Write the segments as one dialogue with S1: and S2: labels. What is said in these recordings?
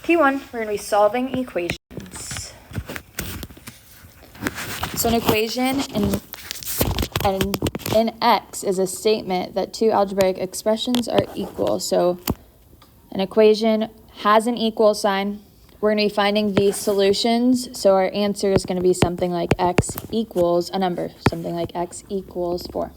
S1: P1, we're going to be solving equations. So an equation in X is a statement that two algebraic expressions are equal. So an equation has an equal sign. We're going to be finding the solutions. So our answer is going to be something like X equals a number, something like X equals 4.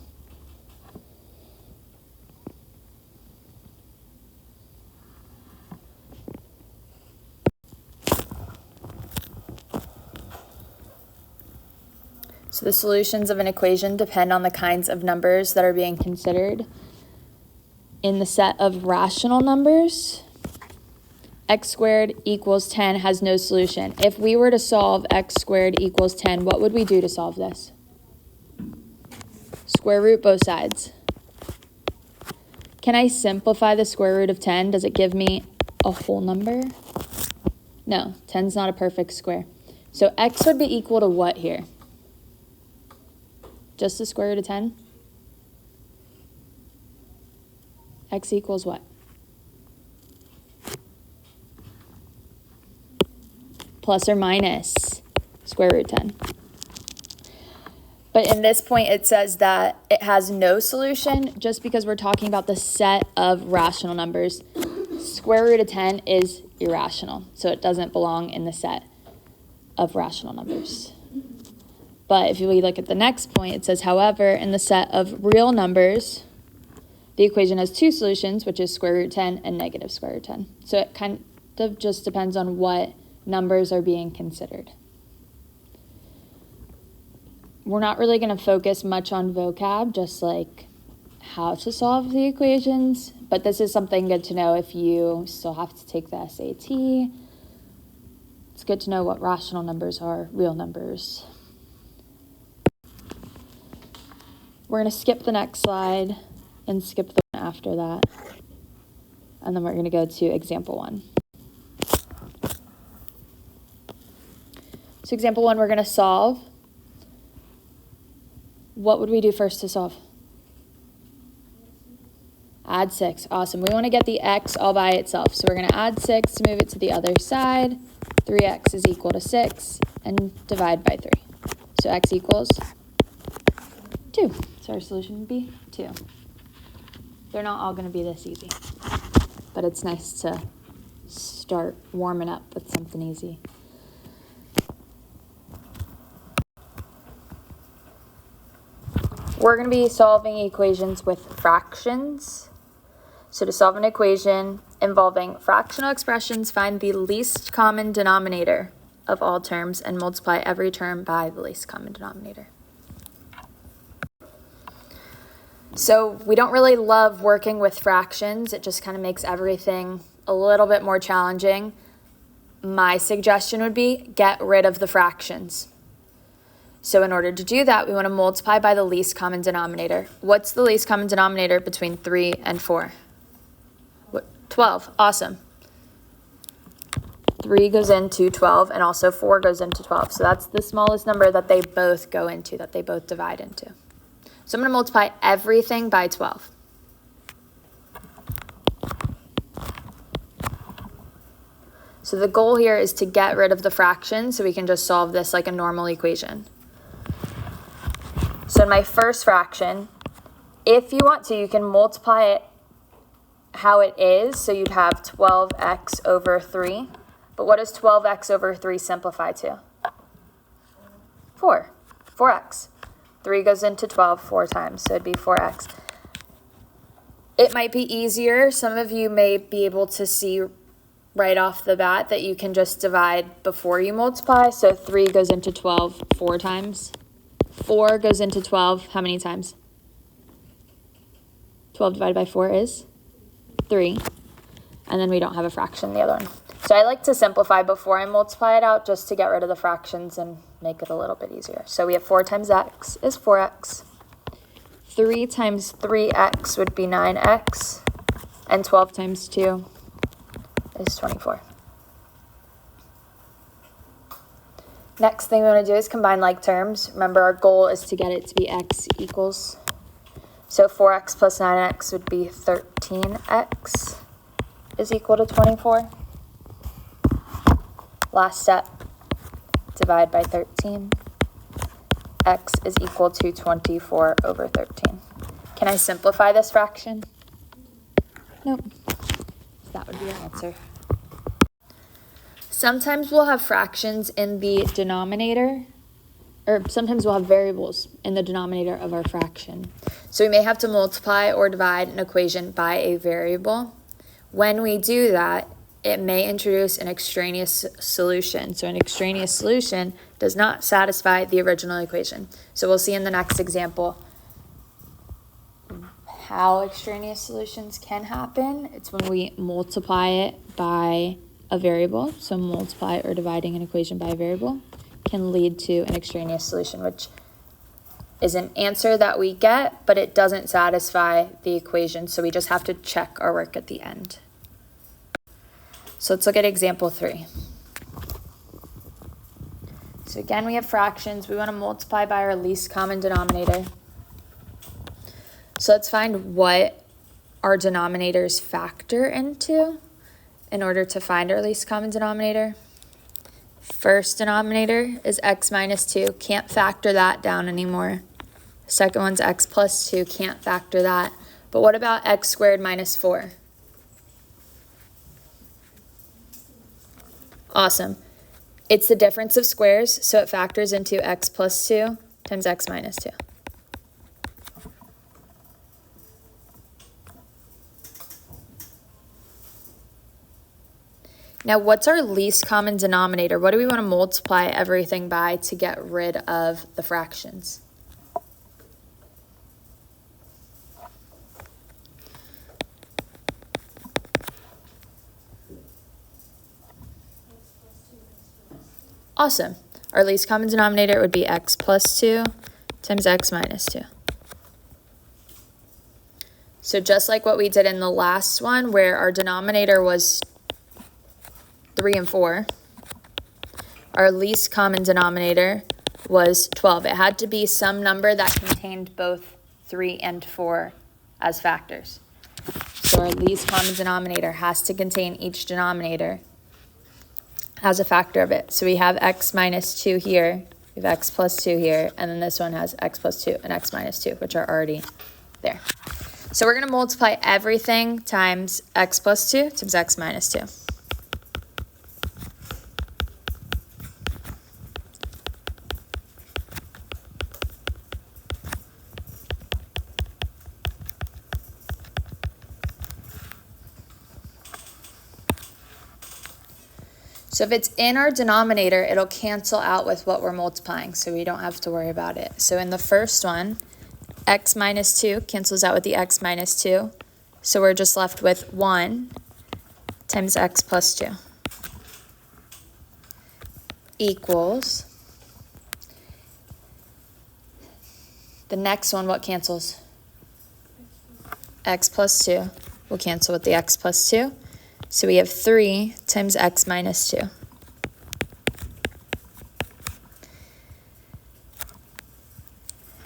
S1: So the solutions of an equation depend on the kinds of numbers that are being considered. In the set of rational numbers, x squared equals 10 has no solution. If we were to solve x squared equals 10, what would we do to solve this? Square root both sides. Can I simplify the square root of 10? Does it give me a whole number? No, 10's not a perfect square. So x would be equal to what here? Just the square root of 10? X equals what? Plus or minus square root 10. But in this point, it says that it has no solution just because we're talking about the set of rational numbers. Square root of 10 is irrational, so it doesn't belong in the set of rational numbers. But if we look at the next point, it says, however, in the set of real numbers, the equation has two solutions, which is square root 10 and negative square root 10. So it kind of just depends on what numbers are being considered. We're not really going to focus much on vocab, just like how to solve the equations, but this is something good to know if you still have to take the SAT. It's good to know what rational numbers are, real numbers. We're going to skip the next slide and skip the one after that. And then we're going to go to example 1. So example 1, we're going to solve. What would we do first to solve? Add 6. Awesome. We want to get the x all by itself. So we're going to add 6 to move it to the other side. 3x is equal to 6 and divide by 3. So x equals 2. So our solution would be 2. They're not all going to be this easy, but it's nice to start warming up with something easy. We're going to be solving equations with fractions. So to solve an equation involving fractional expressions, find the least common denominator of all terms and multiply every term by the least common denominator. So we don't really love working with fractions. It just kind of makes everything a little bit more challenging. My suggestion would be get rid of the fractions. So in order to do that, we want to multiply by the least common denominator. What's the least common denominator between 3 and 4? 12. Awesome. 3 goes into 12, and also 4 goes into 12. So that's the smallest number that they both go into, that they both divide into. So I'm going to multiply everything by 12. So the goal here is to get rid of the fraction so we can just solve this like a normal equation. So in my first fraction, if you want to, you can multiply it how it is. So you'd have 12x over 3. But what does 12x over 3 simplify to? 4. 4x. 3 goes into 12 4 times, so it'd be 4x. It might be easier. Some of you may be able to see right off the bat that you can just divide before you multiply. So 3 goes into 12 4 times. 4 goes into 12 how many times? 12 divided by 4 is 3. And then we don't have a fraction in the other one. So I like to simplify before I multiply it out just to get rid of the fractions and make it a little bit easier. So we have 4 times x is 4x. 3 times 3x would be 9x. And 12 times 2 is 24. Next thing we want to do is combine like terms. Remember, our goal is to get it to be x equals. So 4x plus 9x would be 13x is equal to 24. Last step, divide by 13. X is equal to 24 over 13. Can I simplify this fraction? Nope. That would be an answer. Sometimes we'll have fractions in the denominator, or sometimes we'll have variables in the denominator of our fraction. So we may have to multiply or divide an equation by a variable. When we do that, it may introduce an extraneous solution. So an extraneous solution does not satisfy the original equation. So we'll see in the next example how extraneous solutions can happen. It's when we multiply it by a variable. So multiply or dividing an equation by a variable can lead to an extraneous solution, which is an answer that we get, but it doesn't satisfy the equation. So we just have to check our work at the end. So let's look at example 3. So again, we have fractions. We want to multiply by our least common denominator. So let's find what our denominators factor into in order to find our least common denominator. First denominator is x minus 2. Can't factor that down anymore. Second one's x plus 2. Can't factor that. But what about x squared minus 4? Awesome. It's the difference of squares, so it factors into x plus 2 times x minus 2. Now, what's our least common denominator? What do we want to multiply everything by to get rid of the fractions? Awesome. Our least common denominator would be x plus 2 times x minus 2. So just like what we did in the last one, where our denominator was 3 and 4, our least common denominator was 12. It had to be some number that contained both 3 and 4 as factors. So our least common denominator has to contain each denominator as a factor of it. So we have x minus 2 here, we have x plus 2 here, and then this one has x plus 2 and x minus 2, which are already there. So we're going to multiply everything times x plus 2 times x minus 2. So if it's in our denominator, it'll cancel out with what we're multiplying, so we don't have to worry about it. So in the first one, x minus 2 cancels out with the x minus 2. So we're just left with 1 times x plus 2 equals. The next one, what cancels? X plus 2 will cancel with the x plus 2. So we have 3 times x minus 2.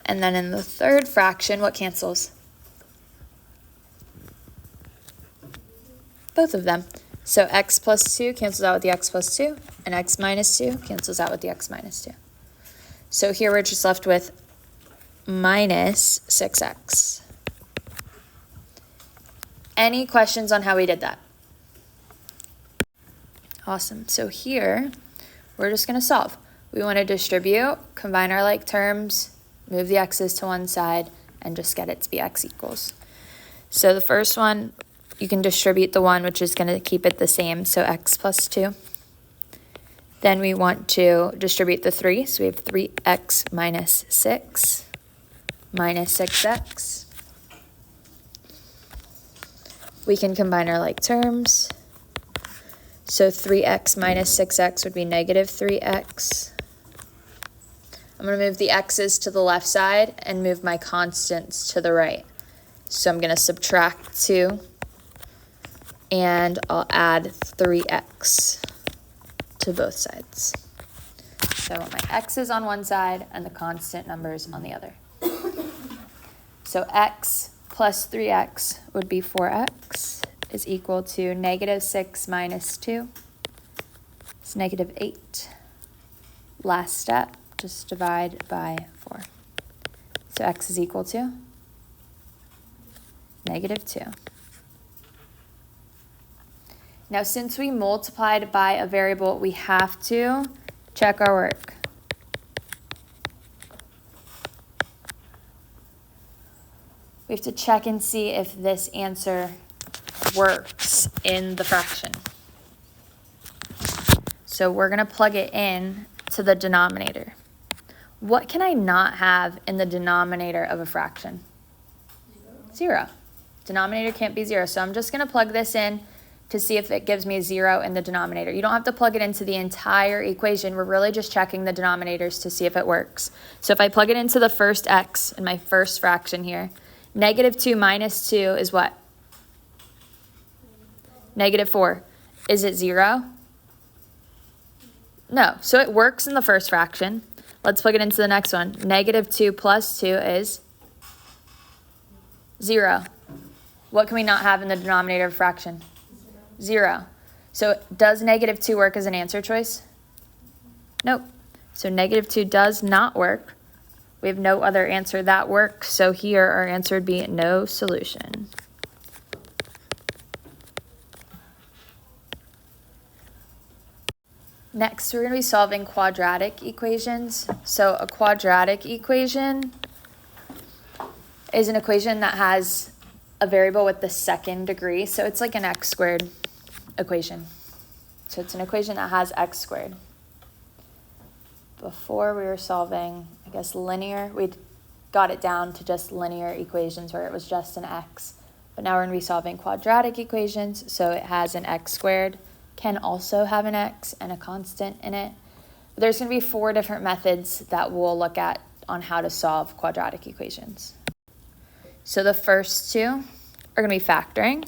S1: And then in the third fraction, what cancels? Both of them. So x plus 2 cancels out with the x plus 2, and x minus 2 cancels out with the x minus 2. So here we're just left with minus 6x. Any questions on how we did that? Awesome. So here, we're just going to solve. We want to distribute, combine our like terms, move the x's to one side, and just get it to be x equals. So the first one, you can distribute the 1, which is going to keep it the same, so x plus 2. Then we want to distribute the 3, so we have 3x minus 6 minus 6x. We can combine our like terms. So 3x minus 6x would be negative 3x. I'm going to move the x's to the left side and move my constants to the right. So I'm going to subtract 2, and I'll add 3x to both sides. So I want my x's on one side and the constant numbers on the other. So x plus 3x would be 4x is equal to negative 6 minus 2 It's -8. Last step, just divide by 4. So x is equal to -2. Now, since we multiplied by a variable, we have to check our work. We have to check and see if this answer works in the fraction. So we're going to plug it in to the denominator. What can I not have in the denominator of a fraction? 0. Denominator can't be 0. So I'm just going to plug this in to see if it gives me a 0 in the denominator. You don't have to plug it into the entire equation. We're really just checking the denominators to see if it works. So if I plug it into the first x in my first fraction here, -2 minus 2 is what? -4. Is it 0? No. So it works in the first fraction. Let's plug it into the next one. -2 plus 2 is 0. What can we not have in the denominator of a fraction? 0. So does -2 work as an answer choice? Nope. So -2 does not work. We have no other answer that works. So here our answer would be no solution. Next, we're going to be solving quadratic equations. So a quadratic equation is an equation that has a variable with the second degree. So it's like an x squared equation. So it's an equation that has x squared. Before we were solving, I guess, linear, we'd got it down to just linear equations where it was just an x. But now we're going to be solving quadratic equations. So it has an x squared, can also have an x and a constant in it. There's going to be 4 different methods that we'll look at on how to solve quadratic equations. So the first 2 are going to be factoring.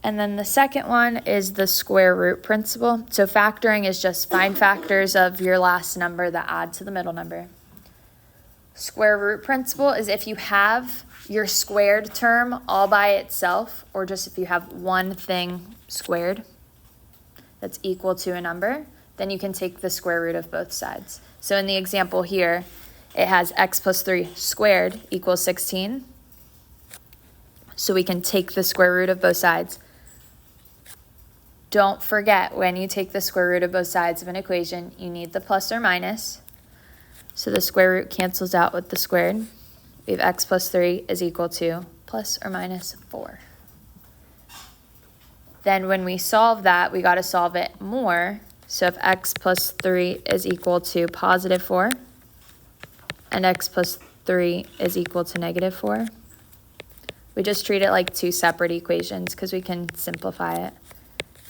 S1: And then the second one is the square root principle. So factoring is just find factors of your last number that add to the middle number. Square root principle is if you have your squared term all by itself, or just if you have one thing squared that's equal to a number, then you can take the square root of both sides. So in the example here, it has x plus 3 squared equals 16. So we can take the square root of both sides. Don't forget, when you take the square root of both sides of an equation, you need the plus or minus. So the square root cancels out with the squared. We have x plus 3 is equal to plus or minus 4. Then when we solve that, we got to solve it more. So if x plus 3 is equal to positive 4, and x plus 3 is equal to -4, we just treat it like 2 separate equations because we can simplify it.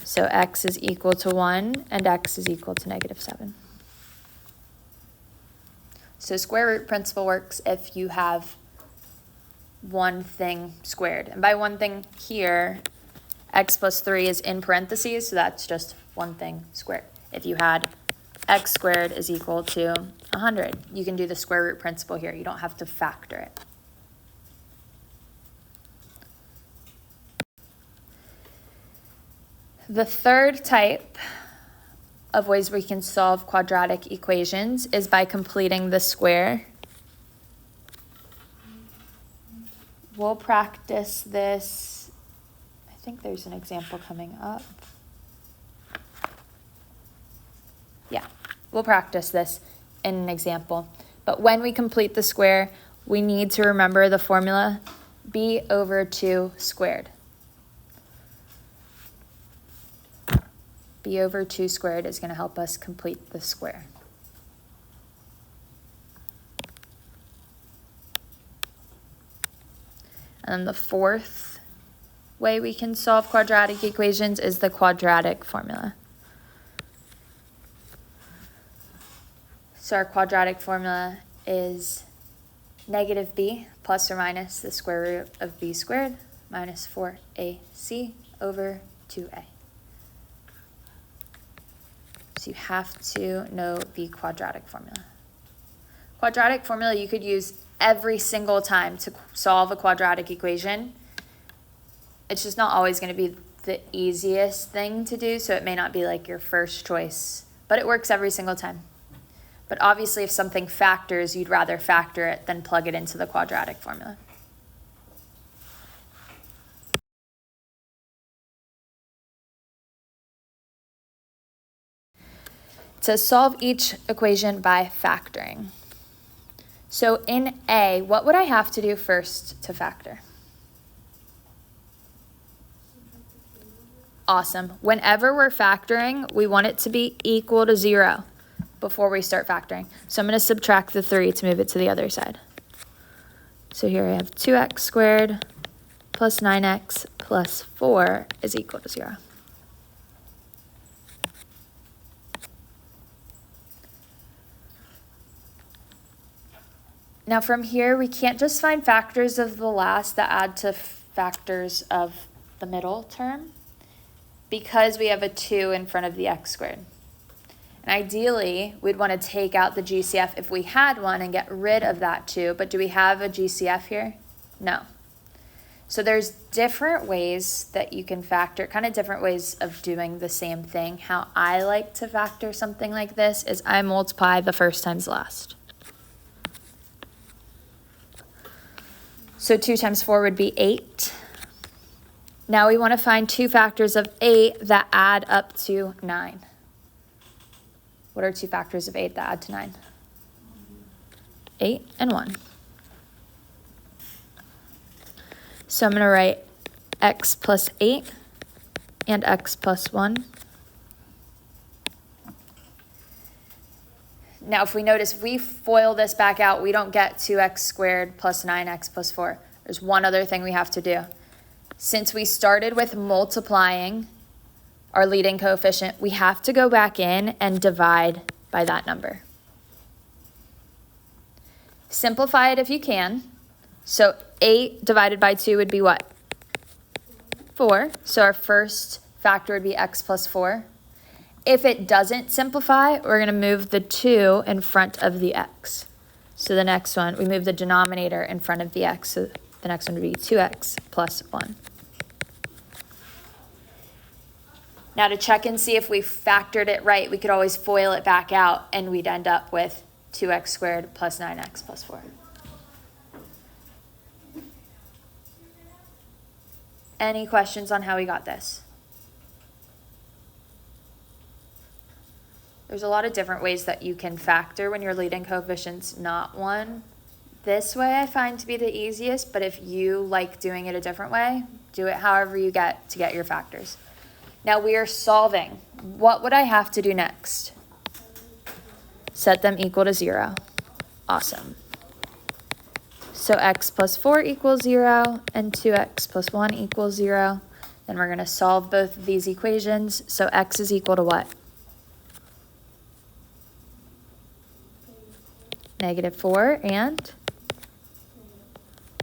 S1: So x is equal to 1 and x is equal to -7. So square root principle works if you have one thing squared. And by one thing here, x plus 3 is in parentheses, so that's just one thing squared. If you had x squared is equal to 100, you can do the square root principle here. You don't have to factor it. The third type of ways we can solve quadratic equations is by completing the square. We'll practice this. I think there's an example coming up. Yeah, we'll practice this in an example. But when we complete the square, we need to remember the formula b over 2 squared. b over 2 squared is going to help us complete the square. And then the fourth way we can solve quadratic equations is the quadratic formula. So our quadratic formula is -b plus or minus the square root of b squared minus 4ac over 2a. So you have to know the quadratic formula. Quadratic formula you could use every single time to solve a quadratic equation. It's just not always going to be the easiest thing to do, so it may not be like your first choice, but it works every single time. But obviously if something factors, you'd rather factor it than plug it into the quadratic formula. It says solve each equation by factoring. So in A, what would I have to do first to factor? Awesome. Whenever we're factoring, we want it to be equal to 0 before we start factoring. So I'm going to subtract the 3 to move it to the other side. So here I have 2x squared plus 9x plus 4 is equal to 0. Now from here, we can't just find factors of the last that add to factors of the middle term because we have a 2 in front of the x squared. And ideally, we'd want to take out the GCF if we had one and get rid of that 2, but do we have a GCF here? No. So there's different ways that you can factor, kind of different ways of doing the same thing. How I like to factor something like this is I multiply the first times last. So 2 times 4 would be 8. Now we want to find 2 factors of 8 that add up to 9. What are 2 factors of 8 that add to 9? 8 and 1. So I'm going to write x plus 8 and x plus 1. Now, if we notice, if we FOIL this back out, we don't get 2x squared plus 9x plus 4. There's one other thing we have to do. Since we started with multiplying our leading coefficient, we have to go back in and divide by that number. Simplify it if you can. So 8 divided by 2 would be what? 4. So our first factor would be x plus 4. If it doesn't simplify, we're going to move the 2 in front of the x. So the next one, we move the denominator in front of the x. So the next one would be 2x plus 1. Now to check and see if we factored it right, we could always FOIL it back out and we'd end up with 2x squared plus 9x plus 4. Any questions on how we got this? There's a lot of different ways that you can factor when your leading coefficient's not 1. This way I find to be the easiest, but if you like doing it a different way, do it however you get to get your factors. Now we are solving. What would I have to do next? Set them equal to 0. Awesome. So x plus 4 equals 0 and 2x plus 1 equals 0. Then we're going to solve both of these equations. So x is equal to what? Negative 4 and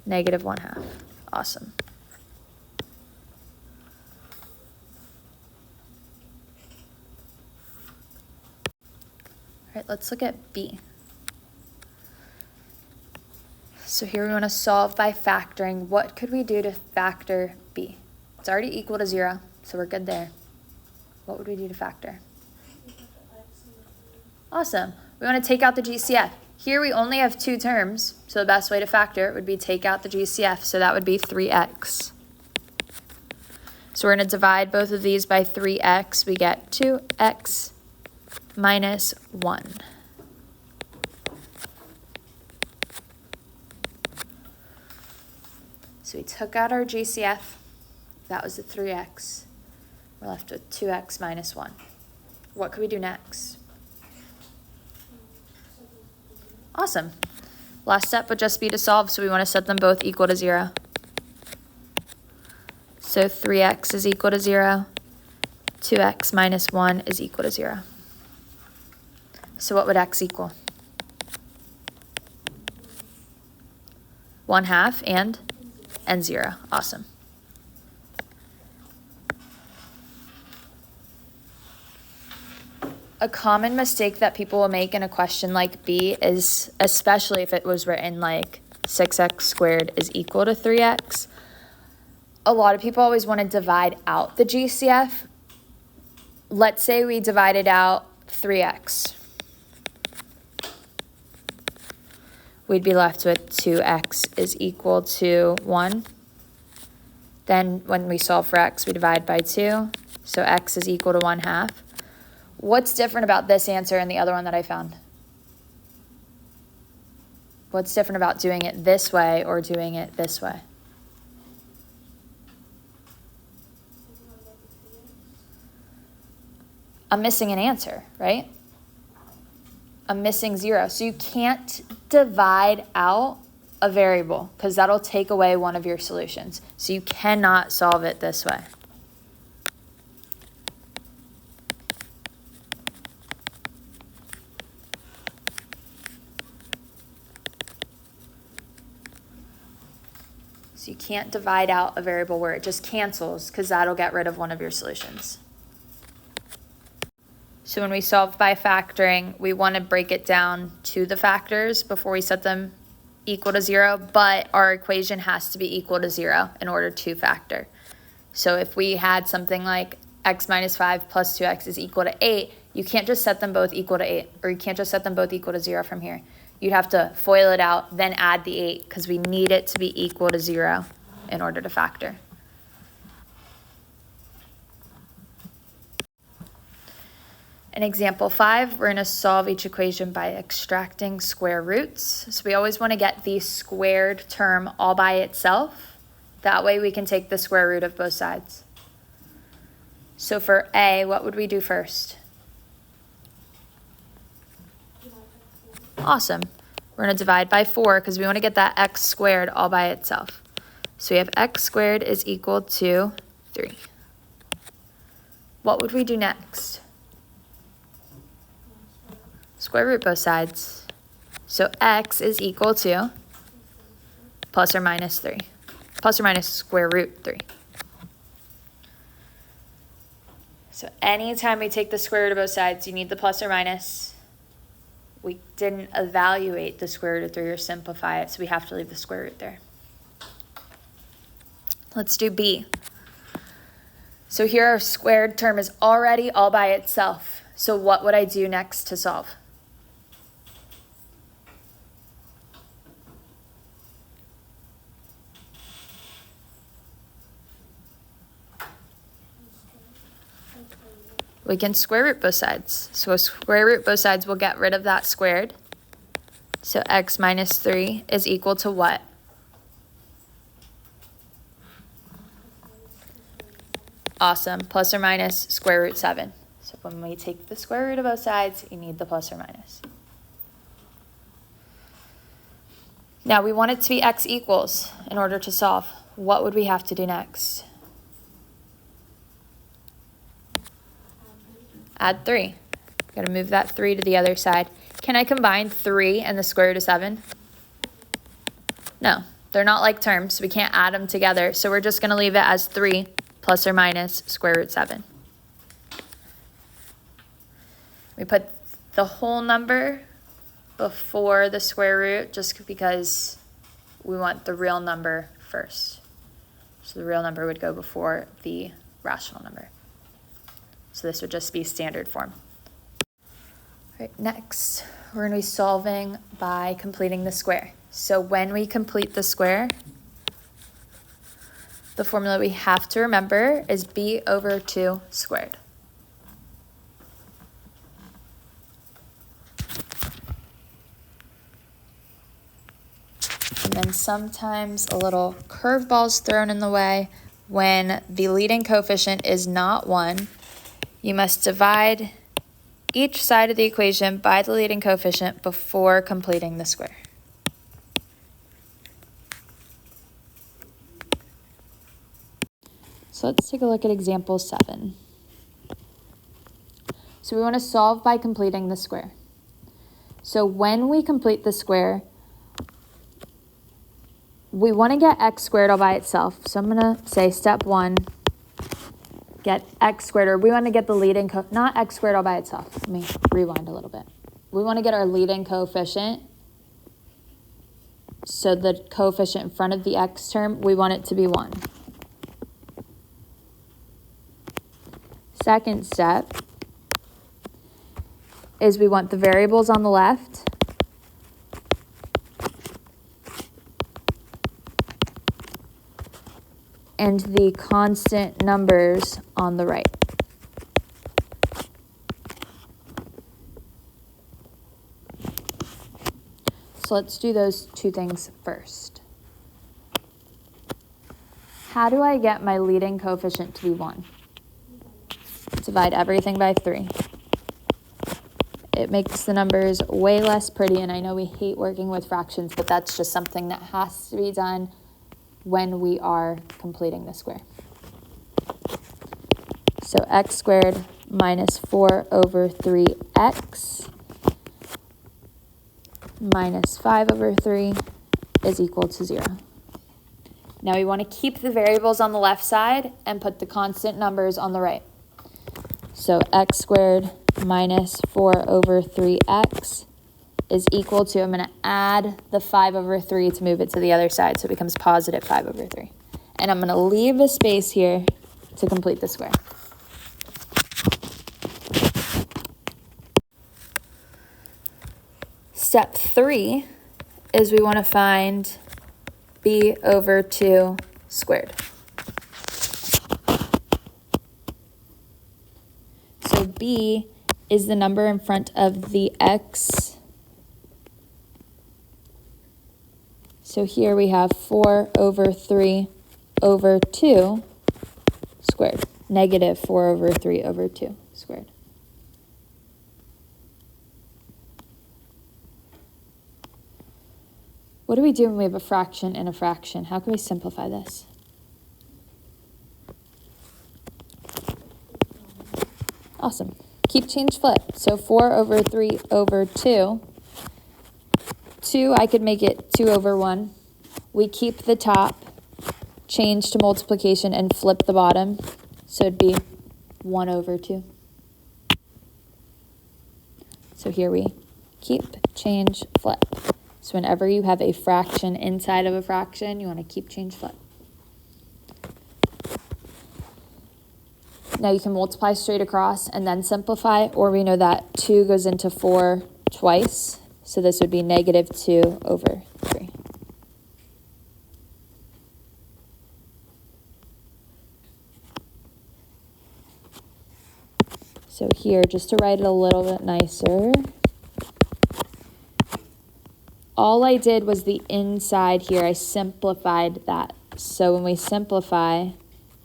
S1: negative 1/2. Awesome. All right, let's look at B. So here we want to solve by factoring. What could we do to factor B? It's already equal to 0, so we're good there. What would we do to factor? Awesome. We want to take out the GCF. Here we only have 2 terms, so the best way to factor it would be take out the GCF, so that would be 3x. So we're going to divide both of these by 3x. We get 2x minus 1. So we took out our GCF. That was the 3x. We're left with 2x minus 1. What could we do next? Awesome. Last step would just be to solve, so we want to set them both equal to 0. So 3x is equal to 0. 2x minus 1 is equal to 0. So what would x equal? 1/2 and 0. Awesome. A common mistake that people will make in a question like B is, especially if it was written like 6x squared is equal to 3x, a lot of people always want to divide out the GCF. Let's say we divided out 3x. We'd be left with 2x is equal to 1. Then when we solve for x, we divide by 2. So x is equal to 1/2. What's different about this answer and the other one that I found? What's different about doing it this way or doing it this way? I'm missing an answer, right? I'm missing 0. So you can't divide out a variable because that'll take away one of your solutions. So you cannot solve it this way. So you can't divide out a variable where it just cancels because that'll get rid of one of your solutions. So when we solve by factoring, we want to break it down to the factors before we set them equal to 0, but our equation has to be equal to 0 in order to factor. So if we had something like x minus 5 plus 2x is equal to 8, you can't just set them both equal to 8, or you can't just set them both equal to 0 from here. You'd have to FOIL it out, then add the 8, because we need it to be equal to 0 in order to factor. In example 5, we're going to solve each equation by extracting square roots. So we always want to get the squared term all by itself. That way we can take the square root of both sides. So for A, what would we do first? Awesome. We're going to divide by 4 because we want to get that x squared all by itself. So we have x squared is equal to 3. What would we do next? Square root both sides. So x is equal to plus or minus 3. Plus or minus square root 3. So anytime we take the square root of both sides, you need the plus or minus. We didn't evaluate the square root of 3 or simplify it, so we have to leave the square root there. Let's do B. So here our squared term is already all by itself. So what would I do next to solve? We can square root both sides. So square root both sides will get rid of that squared. So x minus 3 is equal to what? Awesome. Plus or minus square root 7. So when we take the square root of both sides, you need the plus or minus. Now we want it to be x equals in order to solve. What would we have to do next? Add 3. Got to move that 3 to the other side. Can I combine 3 and the square root of 7? No, they're not like terms. So we can't add them together. So we're just going to leave it as 3 plus or minus square root 7. We put the whole number before the square root just because we want the real number first. So the real number would go before the rational number. So this would just be standard form. All right, next, we're going to be solving by completing the square. So when we complete the square, the formula we have to remember is b over 2 squared. And then sometimes a little curveball is thrown in the way. When the leading coefficient is not 1, you must divide each side of the equation by the leading coefficient before completing the square. So let's take a look at example 7. So we want to solve by completing the square. So when we complete the square, we want to get x squared all by itself. So I'm going to say step 1, get x squared, or we want to get the leading not x squared all by itself. Let me rewind a little bit. We want to get our leading coefficient. So the coefficient in front of the x term, we want it to be 1. Second step is we want the variables on the left and the constant numbers on the right. So let's do those two things first. How do I get my leading coefficient to be 1? Divide everything by 3. It makes the numbers way less pretty, and I know we hate working with fractions, but that's just something that has to be done when we are completing the square. So x squared minus 4 over 3x minus 5 over 3 is equal to 0. Now we want to keep the variables on the left side and put the constant numbers on the right. So x squared minus 4 over 3x is equal to, I'm going to add the 5 over 3 to move it to the other side, so it becomes positive 5 over 3. And I'm going to leave a space here to complete the square. Step 3 is we want to find b over 2 squared. So b is the number in front of the x. So here we have 4 over 3 over 2 squared. Negative 4 over 3 over 2 squared. What do we do when we have a fraction and a fraction? How can we simplify this? Awesome. Keep, change, flip. So 4 over 3 over 2. 2, I could make it 2 over 1. We keep the top, change to multiplication, and flip the bottom. So it'd be 1 over 2. So here we keep, change, flip. So whenever you have a fraction inside of a fraction, you want to keep, change, flip. Now you can multiply straight across and then simplify, or we know that 2 goes into 4 twice. So this would be negative 2 over 3. So here, just to write it a little bit nicer, all I did was the inside here. I simplified that. So when we simplify,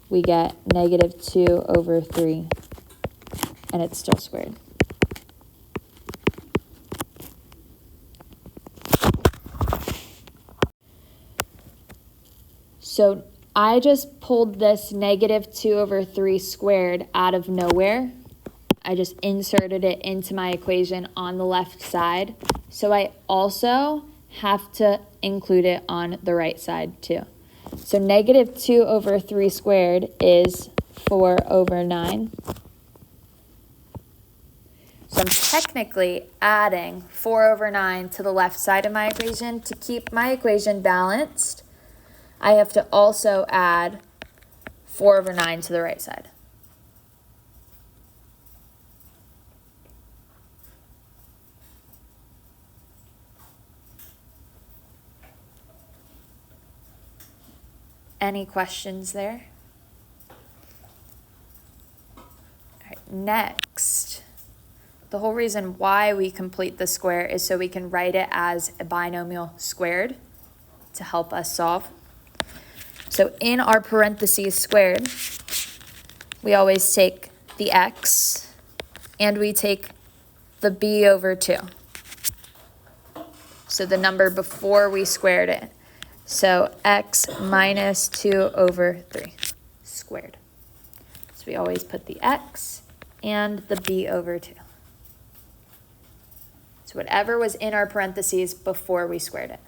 S1: we get negative 2 over 3, and it's still squared. So I just pulled this negative 2 over 3 squared out of nowhere. I just inserted it into my equation on the left side. So I also have to include it on the right side too. So negative 2 over 3 squared is 4 over 9. So I'm technically adding 4 over 9 to the left side of my equation. To keep my equation balanced, I have to also add 4 over 9 to the right side. Any questions there? All right, next, the whole reason why we complete the square is so we can write it as a binomial squared to help us solve. So in our parentheses squared, we always take the x and we take the b over 2. So the number before we squared it. So x minus 2 over 3 squared. So we always put the x and the b over 2. So whatever was in our parentheses before we squared it.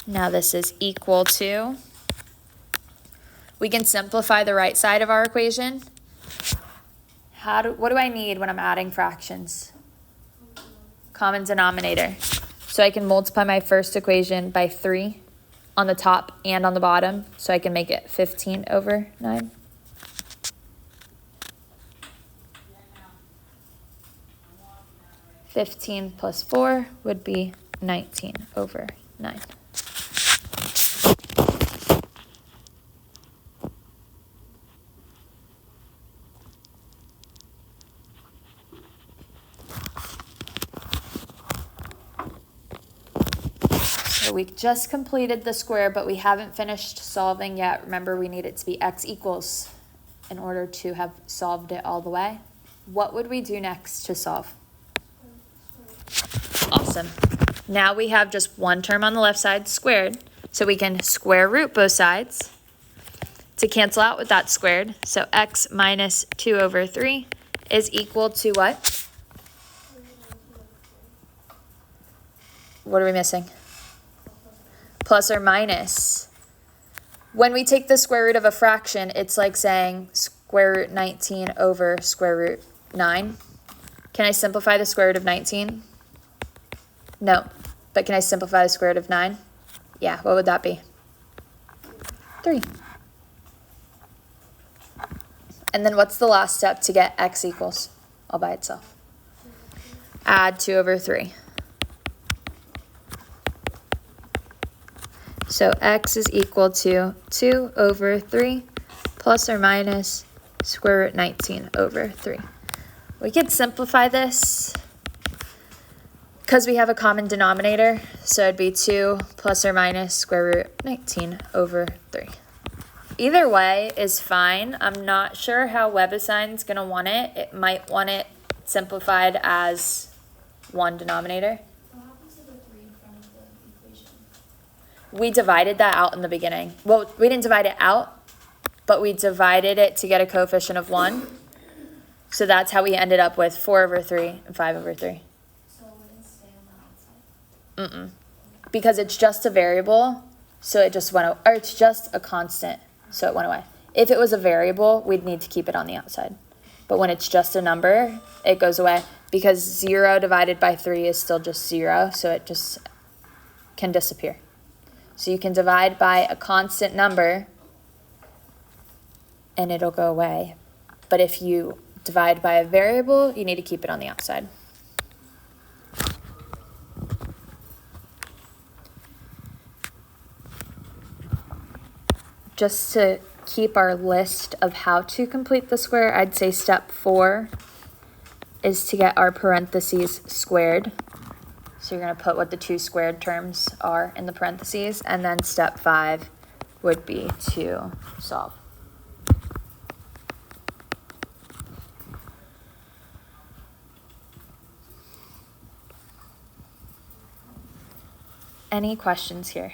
S1: Now this is equal to, we can simplify the right side of our equation. What do I need when I'm adding fractions? Common denominator. So I can multiply my first equation by 3 on the top and on the bottom, so I can make it 15 over 9. (15 plus 4) would be 19 over 9. So we just completed the square, but we haven't finished solving yet. Remember, we need it to be x equals in order to have solved it all the way. What would we do next to solve? Awesome. Now we have just one term on the left side squared, so we can square root both sides to cancel out with that squared. So x minus 2 over 3 is equal to what? What are we missing? Plus or minus. When we take the square root of a fraction, it's like saying square root 19 over square root 9. Can I simplify the square root of 19? No. But can I simplify the square root of 9? Yeah, what would that be? 3. And then what's the last step to get x equals all by itself? Add 2 over 3. So x is equal to 2 over 3 plus or minus square root 19 over 3. We could simplify this because we have a common denominator. So it'd be 2 plus or minus square root 19 over 3. Either way is fine. I'm not sure how WebAssign's going to want it. It might want it simplified as one denominator. We divided that out in the beginning. Well, we didn't divide it out, but we divided it to get a coefficient of 1. So that's how we ended up with 4 over 3 and 5 over 3.
S2: So it wouldn't stay on the outside?
S1: Because it's just a variable, so it just went, or it's just a constant, so it went away. If it was a variable, we'd need to keep it on the outside. But when it's just a number, it goes away because 0 divided by 3 is still just 0, so it just can disappear. So you can divide by a constant number and it'll go away. But if you divide by a variable, you need to keep it on the outside. Just to keep our list of how to complete the square, I'd say step 4 is to get our parentheses squared. So you're going to put what the two squared terms are in the parentheses, and then step 5 would be to solve. Any questions here?